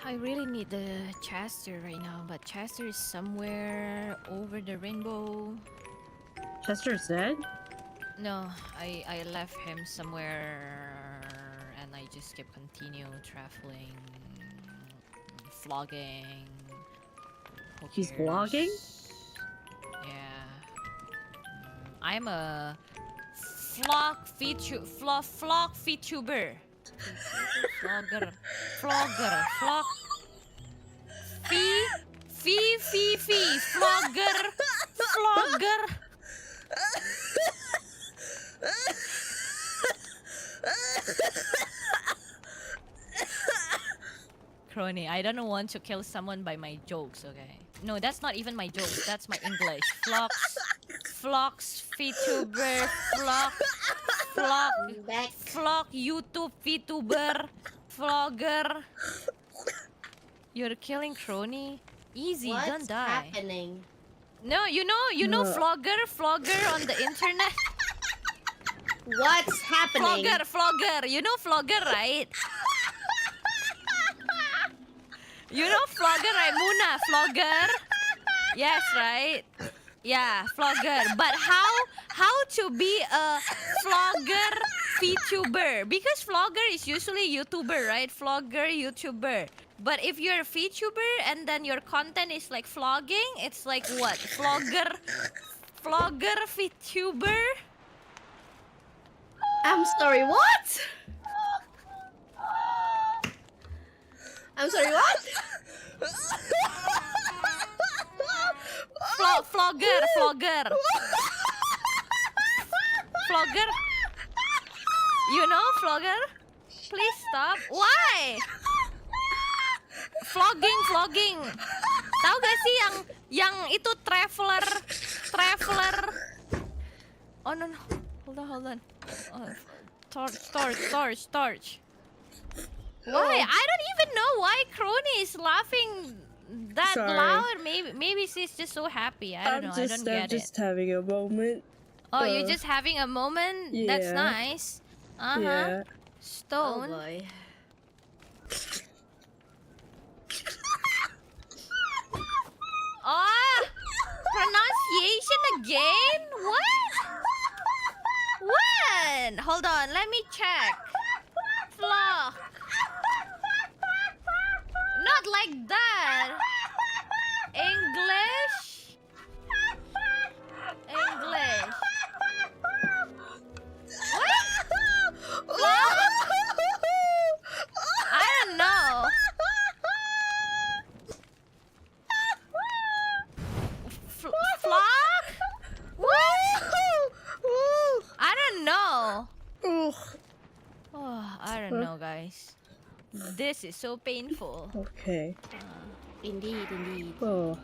I really need the Chester right now, but Chester is somewhere over the rainbow. Chester's dead? No, I left him somewhere and I just kept continue traveling, vlogging. Who He's cares? vlogging? Yeah. I'm a vlog Vtuber. Vlogger. Vlog. Vlogger. Kronii, I don't want to kill someone by my jokes, okay? No, that's not even my jokes. That's my English. Vlogs, VTuber, vlog, YouTube, VTuber, vlogger. You're killing Kronii? Easy, don't die. What's happening? No, you know vlogger on the internet? What's happening? Vlogger. You know vlogger, right? You know vlogger, right? Muna, vlogger? Yes, right? Yeah, vlogger. But how to be a vlogger VTuber? Because vlogger is usually YouTuber, right? Vlogger, YouTuber. But if you're a VTuber and then your content is like vlogging, it's like what? Vlogger VTuber? I'm sorry, what? I'm sorry, what? Vlogger. Vlogger. You know vlogger? Please stop. Why? Vlogging. Tahu gak sih yang itu traveler? Oh no. Hold on. Torch. Why? I don't even know why Kronii is laughing that Sorry. loud. Maybe she's just so happy. I don't know. I don't get I'm just having a moment. Oh, you're just having a moment? Yeah. That's nice. Yeah. Oh Stone. boy. Oh, pronunciation again? What? Hold on, let me check. Flock. Not like that. English. What? Flock? I don't know. Flock? What? I don't know. Oh, I don't know, guys. This is so painful. Okay. Indeed. Oh,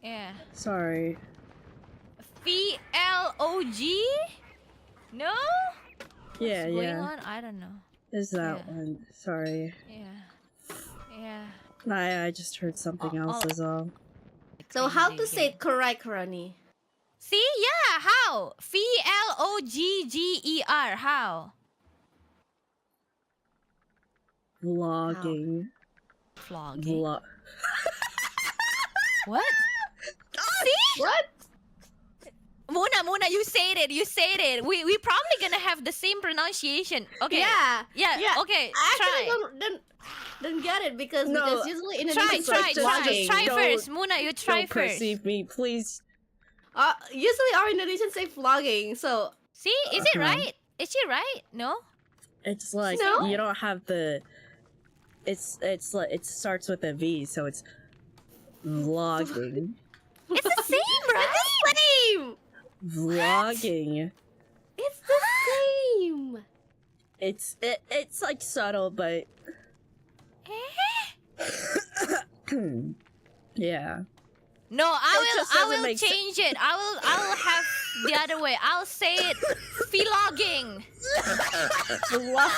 Yeah. sorry. VLOG? No? Yeah, What's going yeah. on? I don't know. Is that Yeah. one? Sorry. Yeah. I just heard something else as well. So how to Crazy say again. it correct, Kronii? See? Yeah, how? VLOGGER. How? Vlogging. Vlogging. What? See? What? Muna, you said it. We probably gonna have the same pronunciation. Okay. Yeah. Okay. I actually Try. don't get it because No. usually in Try. vlogging. Try Don't- first. Muna, you try Don't first. perceive me, please. Usually our Indonesians say vlogging, so See? Is it right? Is she right? No? It's like No. you don't have the. It's like it starts with a V, so it's vlogging. It's the same, right? same. Vlogging. It's the same. It's like subtle, but yeah. No, I just doesn't will make change it. I will have the other way. I'll say it vlogging. Vlog.